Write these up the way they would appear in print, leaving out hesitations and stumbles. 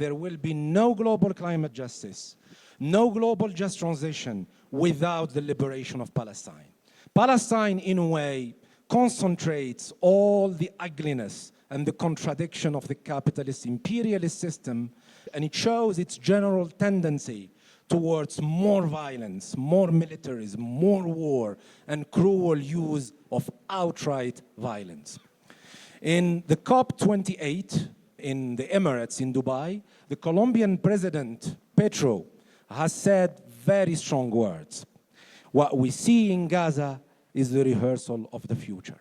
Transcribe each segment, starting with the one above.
There will be no global climate justice, no global just transition without the liberation of Palestine. Palestine, in a way, concentrates all the ugliness and the contradiction of the capitalist imperialist system, and it shows its general tendency towards more violence, more militarism, more war, and cruel use of outright violence. In the COP28 in the Emirates in Dubai, the Colombian president, Petro, has said very strong words. What we see in Gaza is the rehearsal of the future.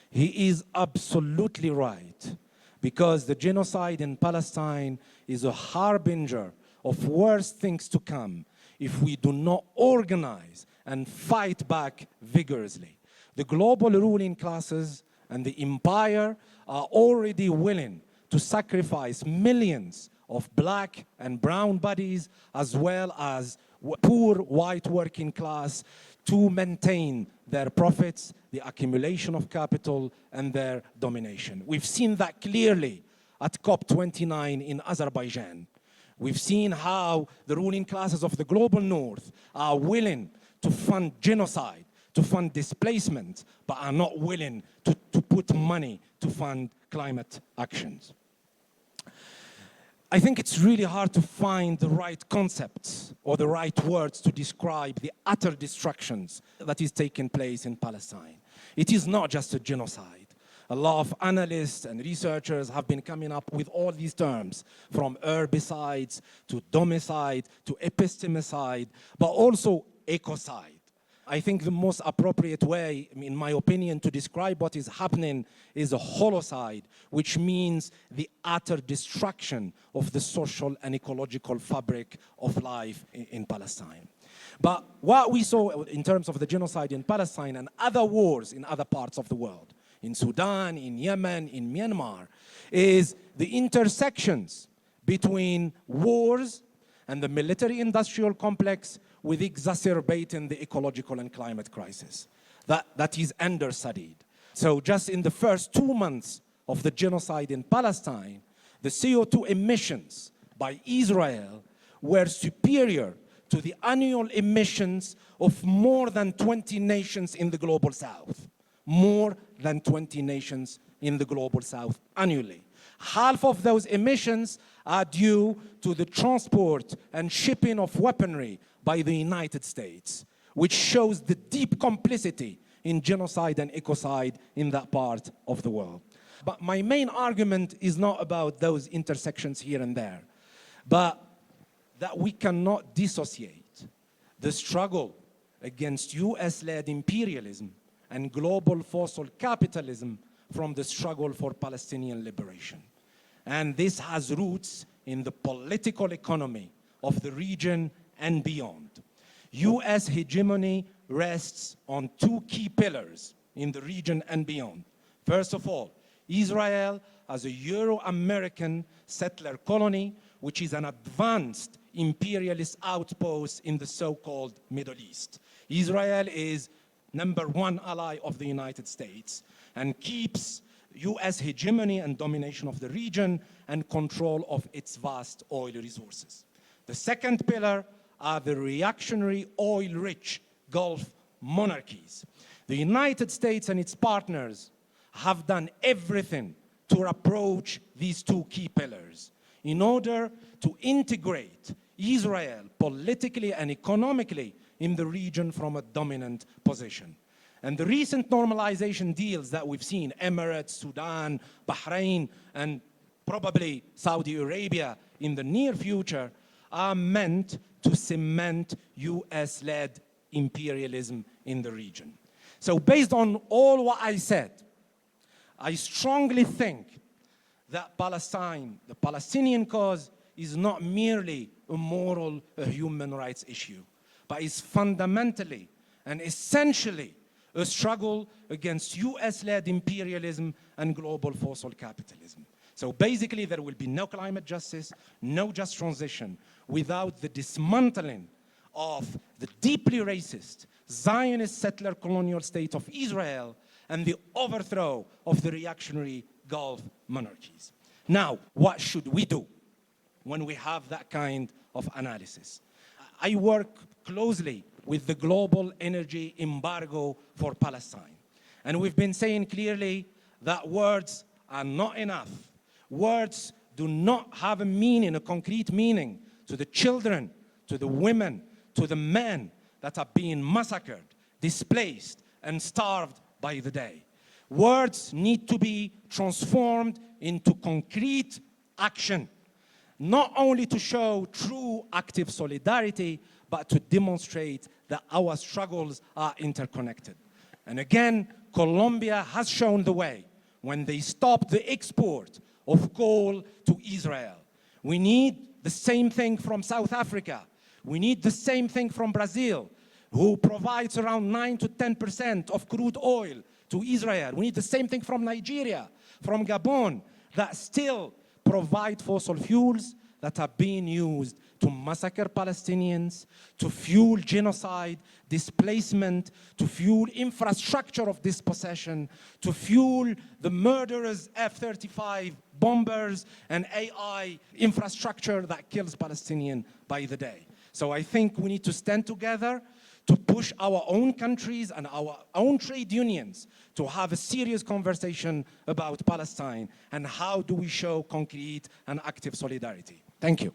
He is absolutely right, because the genocide in Palestine is a harbinger of worse things to come if we do not organize and fight back vigorously. The global ruling classes and the empire are already willing to sacrifice millions of black and brown bodies, as well as poor white working class, to maintain their profits, the accumulation of capital, and their domination. We've seen that clearly at COP29 in Azerbaijan. We've seen how the ruling classes of the global north are willing to fund genocide, to fund displacement, but are not willing to put money to fund climate actions. I think it's really hard to find the right concepts or the right words to describe the utter destructions that is taking place in Palestine. It is not just a genocide. A lot of analysts and researchers have been coming up with all these terms, from herbicides to domicide to epistemicide, but also ecocide. I think the most appropriate way, in my opinion, to describe what is happening is a holocide, which means the utter destruction of the social and ecological fabric of life in Palestine. But what we saw in terms of the genocide in Palestine and other wars in other parts of the world, in Sudan, in Yemen, in Myanmar, is the intersections between wars and the military-industrial complex with exacerbating the ecological and climate crisis. That is understudied. So just in the first 2 months of the genocide in Palestine, the CO2 emissions by Israel were superior to the annual emissions of more than 20 nations in the global south. More than 20 nations in the global south annually. Half of those emissions are due to the transport and shipping of weaponry by the United States, which shows the deep complicity in genocide and ecocide in that part of the world. But my main argument is not about those intersections here and there, but that we cannot dissociate the struggle against US-led imperialism and global fossil capitalism from the struggle for Palestinian liberation. And this has roots in the political economy of the region and beyond. US hegemony rests on two key pillars in the region and beyond. First of all, Israel as a Euro-American settler colony, which is an advanced imperialist outpost in the so-called Middle East. Israel is #1 ally of the United States and keeps US hegemony and domination of the region and control of its vast oil resources. The second pillar are the reactionary oil-rich Gulf monarchies. The United States and its partners have done everything to approach these two key pillars in order to integrate Israel politically and economically in the region from a dominant position. And the recent normalization deals that we've seen, Emirates, Sudan, Bahrain, and probably Saudi Arabia in the near future, are meant to cement US-led imperialism in the region. So based on all what I said, I strongly think that Palestine, the Palestinian cause, is not merely a moral, a human rights issue, but is fundamentally and essentially a struggle against US-led imperialism and global fossil capitalism. So basically, there will be no climate justice, no just transition, without the dismantling of the deeply racist Zionist settler colonial state of Israel and the overthrow of the reactionary Gulf monarchies. Now, what should we do? when we have that kind of analysis. I work closely with the Global Energy Embargo for Palestine. And we've been saying clearly that words are not enough. Words do not have a meaning, a concrete meaning to the children, to the women, to the men that are being massacred, displaced, and starved by the day. Words need to be transformed into concrete action, not only to show true active solidarity, but to demonstrate that our struggles are interconnected. And again, Colombia has shown the way when they stopped the export of coal to Israel. We need the same thing from South Africa. We need the same thing from Brazil, who provides around 9 to 10% of crude oil to Israel. We need the same thing from Nigeria, from Gabon, that still provide fossil fuels that are being used to massacre Palestinians, to fuel genocide, displacement, to fuel infrastructure of dispossession, to fuel the murderous F-35 bombers and AI infrastructure that kills Palestinians by the day. So I think we need to stand together to push our own countries and our own trade unions to have a serious conversation about Palestine and how do we show concrete and active solidarity. Thank you.